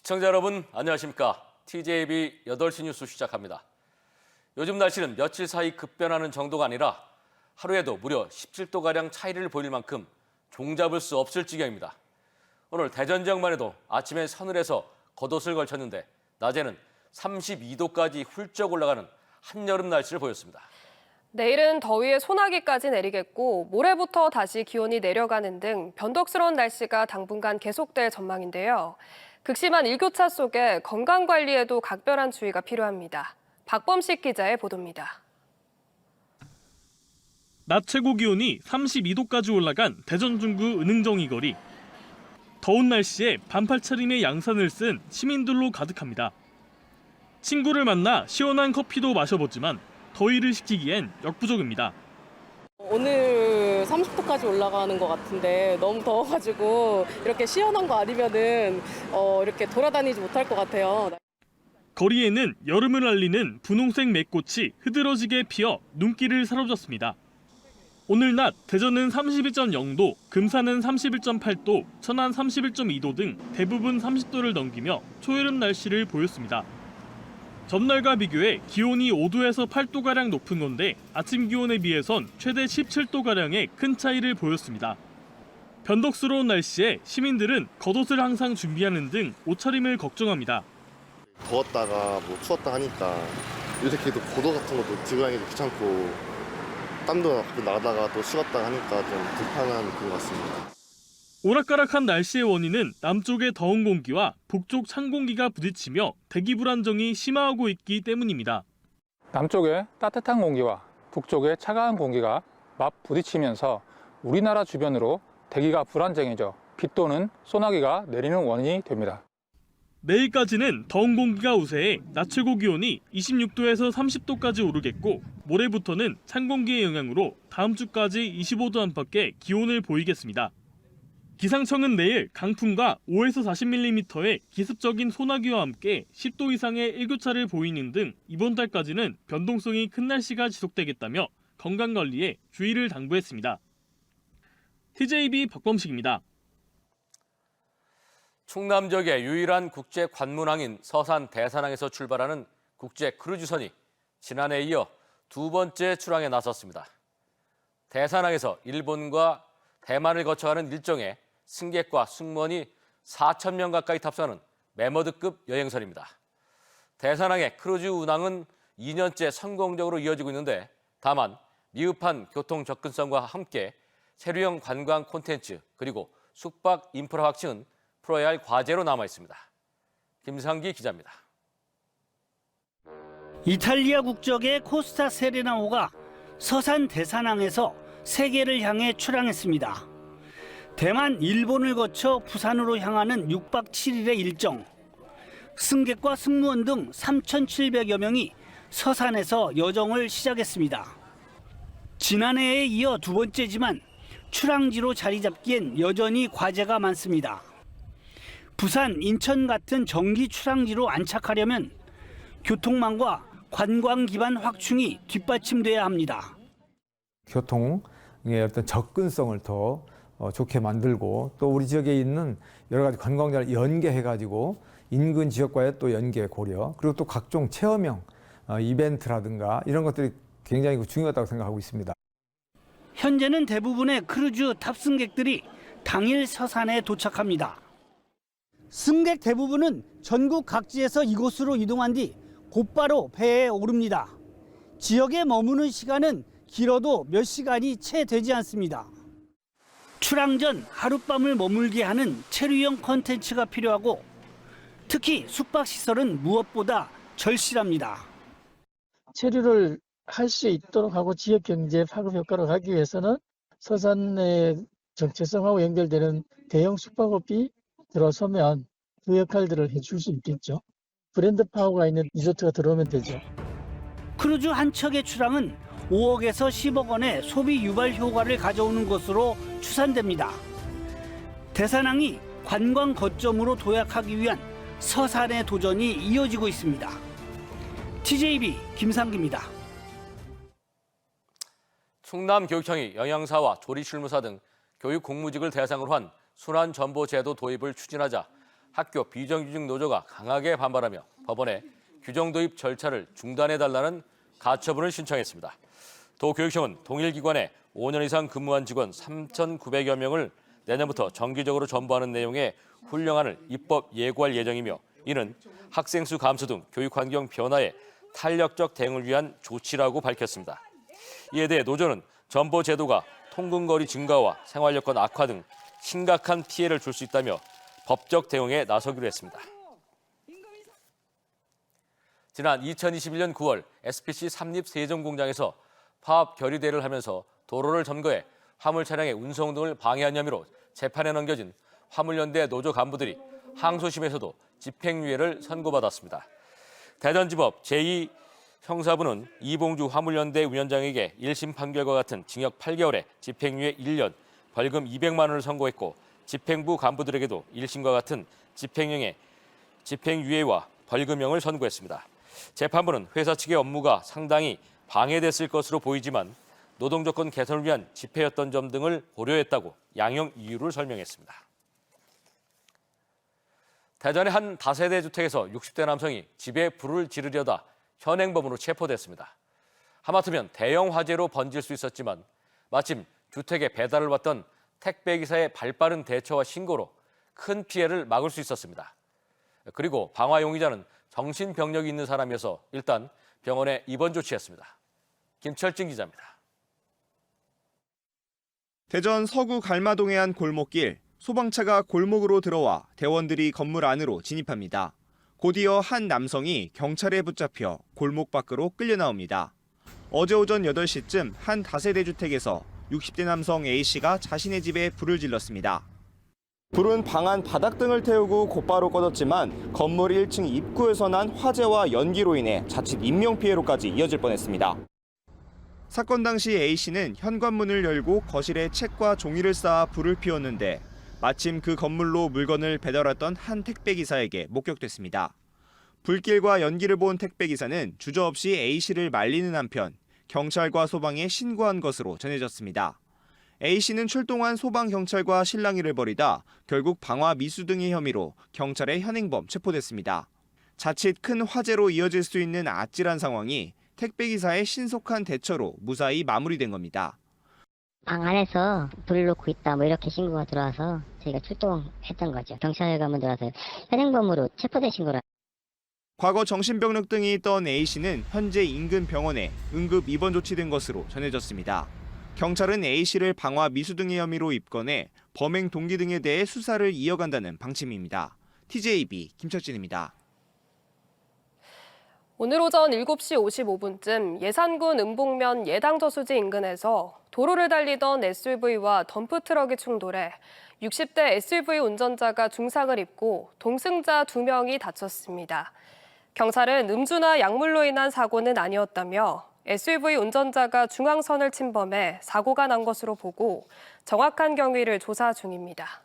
시청자 여러분 안녕하십니까? TJB 8시 뉴스 시작합니다. 요즘 날씨는 며칠 사이 급변하는 정도가 아니라 하루에도 무려 17도가량 차이를 보일 만큼 종잡을 수 없을 지경입니다. 오늘 대전 지역만 해도 아침에 서늘해서 겉옷을 걸쳤는데 낮에는 32도까지 훌쩍 올라가는 한여름 날씨를 보였습니다. 내일은 더위에 소나기까지 내리겠고 모레부터 다시 기온이 내려가는 등 변덕스러운 날씨가 당분간 계속될 전망인데요. 극심한 일교차 속에 건강관리에도 각별한 주의가 필요합니다. 박범식 기자의 보도입니다. 낮 최고 기온이 32도까지 올라간 대전 중구 은흥정이 거리. 더운 날씨에 반팔 차림에 양산을 쓴 시민들로 가득합니다. 친구를 만나 시원한 커피도 마셔보지만 더위를 식히기엔 역부족입니다. 오늘 30도까지 올라가는 것 같은데 너무 더워가지고 이렇게 시원한 거 아니면은 이렇게 돌아다니지 못할 것 같아요. 거리에는 여름을 알리는 분홍색 맷꽃이 흐드러지게 피어 눈길을 사로잡습니다. 오늘 낮 대전은 31.0도, 금산은 31.8도, 천안 31.2도 등 대부분 30도를 넘기며 초여름 날씨를 보였습니다. 전날과 비교해 기온이 5도에서 8도가량 높은 건데 아침 기온에 비해선 최대 17도가량의 큰 차이를 보였습니다. 변덕스러운 날씨에 시민들은 겉옷을 항상 준비하는 등 옷차림을 걱정합니다. 더웠다가 추웠다 하니까 이렇게 또 고도 같은 것도 들고 다니기도 귀찮고 땀도 나다가 또 식었다 하니까 좀 불편한 그런 것 같습니다. 오락가락한 날씨의 원인은 남쪽의 더운 공기와 북쪽 찬 공기가 부딪히며 대기 불안정이 심화하고 있기 때문입니다. 남쪽의 따뜻한 공기와 북쪽의 차가운 공기가 맞 부딪히면서 우리나라 주변으로 대기가 불안정해져 비 또는 소나기가 내리는 원인이 됩니다. 내일까지는 더운 공기가 우세해 낮 최고 기온이 26도에서 30도까지 오르겠고 모레부터는 찬 공기의 영향으로 다음 주까지 25도 안팎의 기온을 보이겠습니다. 기상청은 내일 강풍과 5에서 40mm의 기습적인 소나기와 함께 10도 이상의 일교차를 보이는 등 이번 달까지는 변동성이 큰 날씨가 지속되겠다며 건강관리에 주의를 당부했습니다. TJB 박범식입니다. 충남 지역의 유일한 국제 관문항인 서산 대산항에서 출발하는 국제 크루즈선이 지난해에 이어 두 번째 출항에 나섰습니다. 대산항에서 일본과 대만을 거쳐가는 일정에 승객과 승무원이 4,000명 가까이 탑승하는 매머드급 여행선입니다. 대산항의 크루즈 운항은 2년째 성공적으로 이어지고 있는데 다만 미흡한 교통 접근성과 함께 세류형 관광 콘텐츠 그리고 숙박 인프라 확충은 풀어야 할 과제로 남아 있습니다. 김상기 기자입니다. 이탈리아 국적의 코스타 세레나호가 서산 대산항에서 세계를 향해 출항했습니다. 대만, 일본을 거쳐 부산으로 향하는 6박 7일의 일정. 승객과 승무원 등 3,700여 명이 서산에서 여정을 시작했습니다. 지난해에 이어 두 번째지만 출항지로 자리 잡기엔 여전히 과제가 많습니다. 부산, 인천 같은 정기 출항지로 안착하려면 교통망과 관광 기반 확충이 뒷받침돼야 합니다. 교통의 어떤 접근성을 더 좋게 만들고 또 우리 지역에 있는 여러 가지 관광지를 연계해가지고 인근 지역과의 또 연계 고려 그리고 또 각종 체험형 이벤트라든가 이런 것들이 굉장히 중요하다고 생각하고 있습니다. 현재는 대부분의 크루즈 탑승객들이 당일 서산에 도착합니다. 승객 대부분은 전국 각지에서 이곳으로 이동한 뒤 곧바로 배에 오릅니다. 지역에 머무는 시간은 길어도 몇 시간이 채 되지 않습니다. 출항 전 하룻밤을 머물게 하는 체류형 콘텐츠가 필요하고 특히 숙박시설은 무엇보다 절실합니다. 체류를 할 수 있도록 하고 지역 경제 파급 효과를 하기 위해서는 서산의 정체성하고 연결되는 대형 숙박업이 들어서면 그 역할들을 해줄 수 있겠죠. 브랜드 파워가 있는 리조트가 들어오면 되죠. 크루즈 한 척의 출항은 5억에서 10억 원의 소비 유발 효과를 가져오는 것으로 추산됩니다. 대산항이 관광 거점으로 도약하기 위한 서산의 도전이 이어지고 있습니다. TJB 김상기입니다. 충남교육청이 영양사와 조리실무사 등 교육 공무직을 대상으로 한 순환전보제도 도입을 추진하자 학교 비정규직 노조가 강하게 반발하며 법원에 규정 도입 절차를 중단해달라는 가처분을 신청했습니다. 도교육청은 동일 기관에 5년 이상 근무한 직원 3,900여 명을 내년부터 정기적으로 전부하는 내용의 훈령안을 입법 예고할 예정이며 이는 학생 수 감소 등 교육 환경 변화에 탄력적 대응을 위한 조치라고 밝혔습니다. 이에 대해 노조는 전보 제도가 통근거리 증가와 생활 여건 악화 등 심각한 피해를 줄 수 있다며 법적 대응에 나서기로 했습니다. 지난 2021년 9월 SPC 삼립 세종공장에서 파업 결의대를 하면서 도로를 점거해 화물 차량의 운송 등을 방해한 혐의로 재판에 넘겨진 화물연대 노조 간부들이 항소심에서도 집행유예를 선고받았습니다. 대전지법 제2형사부는 이봉주 화물연대 위원장에게 1심 판결과 같은 징역 8개월에 집행유예 1년, 벌금 200만 원을 선고했고 집행부 간부들에게도 1심과 같은 집행유예와 벌금형을 선고했습니다. 재판부는 회사 측의 업무가 상당히 방해됐을 것으로 보이지만 노동조건 개선을 위한 집회였던 점 등을 고려했다고 양형 이유를 설명했습니다. 대전의 한 다세대 주택에서 60대 남성이 집에 불을 지르려다 현행범으로 체포됐습니다. 하마터면 대형 화재로 번질 수 있었지만 마침 주택에 배달을 받던 택배기사의 발빠른 대처와 신고로 큰 피해를 막을 수 있었습니다. 그리고 방화 용의자는 정신병력이 있는 사람이어서 일단 병원에 입원 조치했습니다. 김철진 기자입니다. 대전 서구 갈마동의 한 골목길, 소방차가 골목으로 들어와 대원들이 건물 안으로 진입합니다. 곧이어 한 남성이 경찰에 붙잡혀 골목 밖으로 끌려 나옵니다. 어제 오전 8시쯤 한 다세대 주택에서 60대 남성 A씨가 자신의 집에 불을 질렀습니다. 불은 방 안 바닥 등을 태우고 곧바로 꺼졌지만 건물 1층 입구에서 난 화재와 연기로 인해 자칫 인명피해로까지 이어질 뻔했습니다. 사건 당시 A씨는 현관문을 열고 거실에 책과 종이를 쌓아 불을 피웠는데 마침 그 건물로 물건을 배달했던 한 택배기사에게 목격됐습니다. 불길과 연기를 본 택배기사는 주저없이 A씨를 말리는 한편 경찰과 소방에 신고한 것으로 전해졌습니다. A씨는 출동한 소방경찰과 실랑이를 벌이다 결국 방화 미수 등의 혐의로 경찰에 현행범 체포됐습니다. 자칫 큰 화재로 이어질 수 있는 아찔한 상황이 택배기사의 신속한 대처로 무사히 마무리된 겁니다. 방 안에서 불을 놓고 있다 이렇게 신고가 들어와서 저희가 출동했던 거죠. 경찰관분 들어와서 현행범으로 체포되신 거라. 과거 정신병력 등이 있던 A씨는 현재 인근 병원에 응급 입원 조치된 것으로 전해졌습니다. 경찰은 A씨를 방화 미수 등의 혐의로 입건해 범행 동기 등에 대해 수사를 이어간다는 방침입니다. TJB 김철진입니다. 오늘 오전 7시 55분쯤 예산군 은봉면 예당저수지 인근에서 도로를 달리던 SUV와 덤프트럭이 충돌해 60대 SUV 운전자가 중상을 입고 동승자 2명이 다쳤습니다. 경찰은 음주나 약물로 인한 사고는 아니었다며 SUV 운전자가 중앙선을 침범해 사고가 난 것으로 보고 정확한 경위를 조사 중입니다.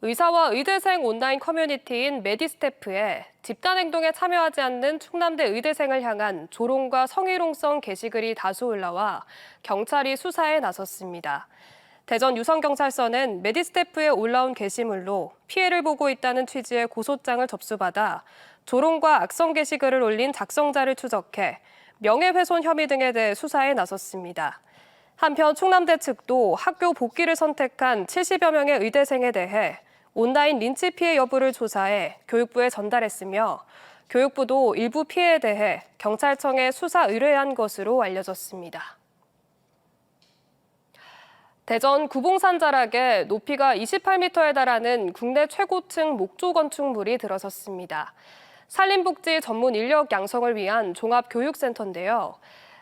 의사와 의대생 온라인 커뮤니티인 메디스태프에 집단행동에 참여하지 않는 충남대 의대생을 향한 조롱과 성희롱성 게시글이 다수 올라와 경찰이 수사에 나섰습니다. 대전 유성경찰서는 메디스태프에 올라온 게시물로 피해를 보고 있다는 취지의 고소장을 접수받아 조롱과 악성 게시글을 올린 작성자를 추적해 명예훼손 혐의 등에 대해 수사에 나섰습니다. 한편 충남대 측도 학교 복귀를 선택한 70여 명의 의대생에 대해 온라인 린치 피해 여부를 조사해 교육부에 전달했으며 교육부도 일부 피해에 대해 경찰청에 수사 의뢰한 것으로 알려졌습니다. 대전 구봉산 자락에 높이가 28m에 달하는 국내 최고층 목조 건축물이 들어섰습니다. 산림복지 전문 인력 양성을 위한 종합교육센터인데요.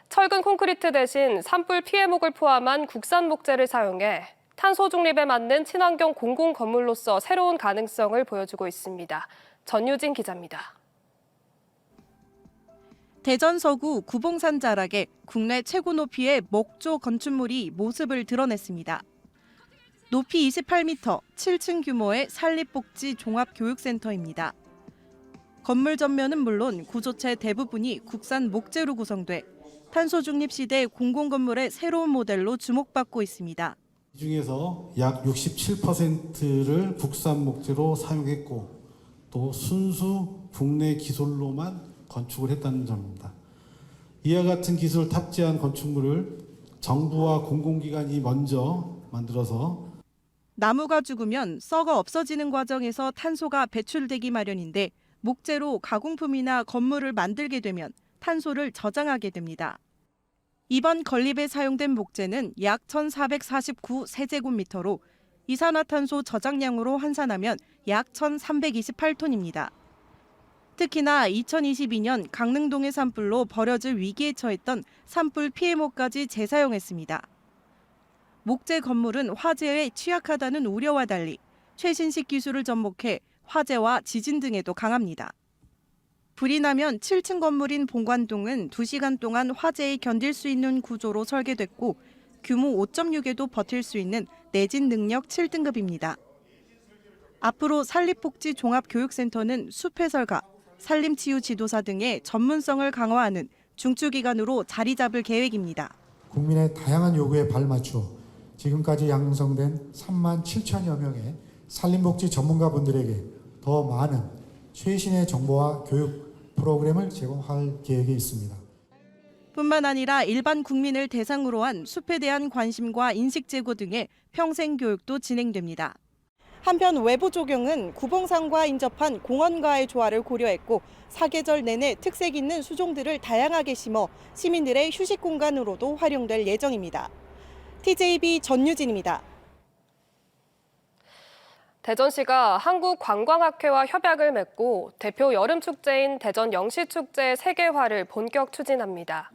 철근 콘크리트 대신 산불 피해목을 포함한 국산 목재를 사용해 탄소 중립에 맞는 친환경 공공 건물로서 새로운 가능성을 보여주고 있습니다. 전유진 기자입니다. 대전 서구 구봉산 자락에 국내 최고 높이의 목조 건축물이 모습을 드러냈습니다. 높이 28m, 7층 규모의 산림복지 종합교육센터입니다. 건물 전면은 물론 구조체 대부분이 국산 목재로 구성돼 탄소 중립 시대 공공건물의 새로운 모델로 주목받고 있습니다. 이 중에서 약 67%를 국산 목재로 사용했고 또 순수 국내 기술로만 건축을 했다는 점입니다. 이와 같은 기술을 탑재한 건축물을 정부와 공공기관이 먼저 만들어서 나무가 죽으면 썩어 없어지는 과정에서 탄소가 배출되기 마련인데 목재로 가공품이나 건물을 만들게 되면 탄소를 저장하게 됩니다. 이번 건립에 사용된 목재는 약 1,449 세제곱미터로 이산화탄소 저장량으로 환산하면 약 1,328톤입니다. 특히나 2022년 강릉동의 산불로 버려질 위기에 처했던 산불 피해모까지 재사용했습니다. 목재 건물은 화재에 취약하다는 우려와 달리 최신식 기술을 접목해 화재와 지진 등에도 강합니다. 불이 나면 7층 건물인 본관동은 2시간 동안 화재에 견딜 수 있는 구조로 설계됐고 규모 5.6에도 버틸 수 있는 내진 능력 7등급입니다. 앞으로 산림복지 종합교육센터는 숲해설가, 산림치유 지도사 등의 전문성을 강화하는 중추기관으로 자리 잡을 계획입니다. 국민의 다양한 요구에 발맞춰 지금까지 양성된 3만 7천여 명의 산림복지 전문가분들에게 더 많은 최신의 정보와 교육 프로그램을 제공할 계획에 있습니다. 뿐만 아니라 일반 국민을 대상으로 한 숲에 대한 관심과 인식 제고 등의 평생 교육도 진행됩니다. 한편 외부 조경은 구봉산과 인접한 공원과의 조화를 고려했고 사계절 내내 특색 있는 수종들을 다양하게 심어 시민들의 휴식 공간으로도 활용될 예정입니다. TJB 전유진입니다. 대전시가 한국관광학회와 협약을 맺고 대표 여름축제인 대전 영시축제 세계화를 본격 추진합니다.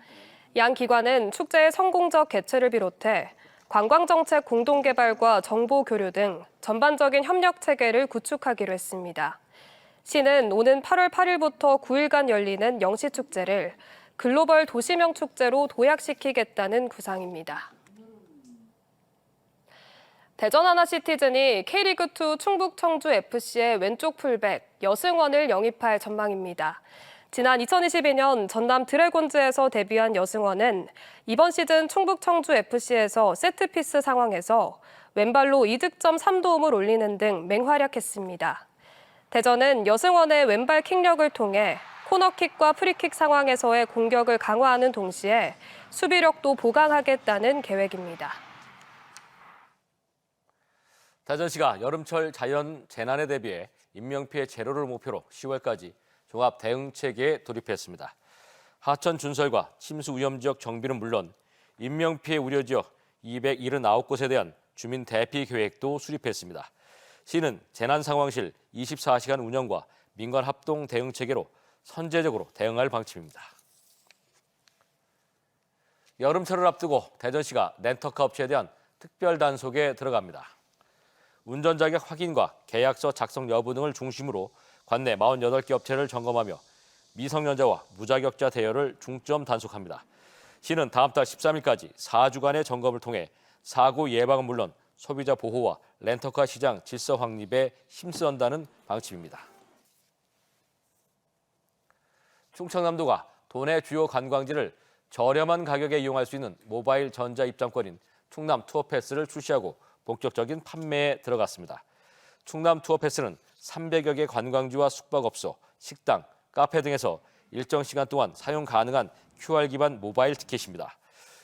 양 기관은 축제의 성공적 개최를 비롯해 관광정책 공동개발과 정보 교류 등 전반적인 협력 체계를 구축하기로 했습니다. 시는 오는 8월 8일부터 9일간 열리는 영시축제를 글로벌 도시명 축제로 도약시키겠다는 구상입니다. 대전 하나시티즌이 K리그2 충북 청주FC의 왼쪽 풀백 여승원을 영입할 전망입니다. 지난 2022년 전남 드래곤즈에서 데뷔한 여승원은 이번 시즌 충북 청주FC에서 세트피스 상황에서 왼발로 2득점 3도움을 올리는 등 맹활약했습니다. 대전은 여승원의 왼발 킥력을 통해 코너킥과 프리킥 상황에서의 공격을 강화하는 동시에 수비력도 보강하겠다는 계획입니다. 대전시가 여름철 자연 재난에 대비해 인명피해 제로를 목표로 10월까지 종합 대응 체계에 돌입했습니다. 하천 준설과 침수 위험 지역 정비는 물론 인명피해 우려 지역 279곳에 대한 주민 대피 계획도 수립했습니다. 시는 재난 상황실 24시간 운영과 민간 합동 대응 체계로 선제적으로 대응할 방침입니다. 여름철을 앞두고 대전시가 렌터카 업체에 대한 특별 단속에 들어갑니다. 운전 자격 확인과 계약서 작성 여부 등을 중심으로 관내 48개 업체를 점검하며 미성년자와 무자격자 대여를 중점 단속합니다. 시는 다음 달 13일까지 4주간의 점검을 통해 사고 예방은 물론 소비자 보호와 렌터카 시장 질서 확립에 힘쓰는다는 방침입니다. 충청남도가 도내 주요 관광지를 저렴한 가격에 이용할 수 있는 모바일 전자 입장권인 충남 투어패스를 출시하고 본격적인 판매에 들어갔습니다. 충남 투어패스는 300여 개 관광지와 숙박업소, 식당, 카페 등에서 일정 시간 동안 사용 가능한 QR 기반 모바일 티켓입니다.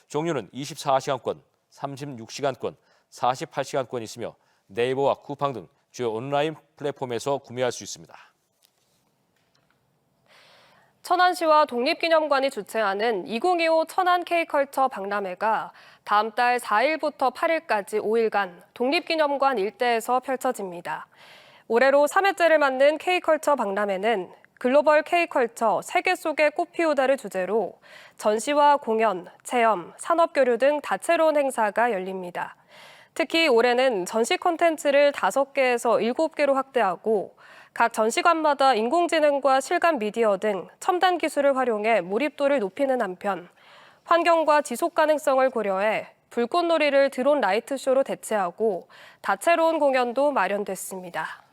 종류는 24시간권, 36시간권, 48시간권이 있으며 네이버와 쿠팡 등 주요 온라인 플랫폼에서 구매할 수 있습니다. 천안시와 독립기념관이 주최하는 2025 천안 K컬처 박람회가 다음 달 4일부터 8일까지 5일간 독립기념관 일대에서 펼쳐집니다. 올해로 3회째를 맞는 K컬처 박람회는 글로벌 K컬처 세계 속의 꽃피우다를 주제로 전시와 공연, 체험, 산업교류 등 다채로운 행사가 열립니다. 특히 올해는 전시 콘텐츠를 5개에서 7개로 확대하고 각 전시관마다 인공지능과 실감 미디어 등 첨단 기술을 활용해 몰입도를 높이는 한편 환경과 지속 가능성을 고려해 불꽃놀이를 드론 라이트쇼로 대체하고 다채로운 공연도 마련됐습니다.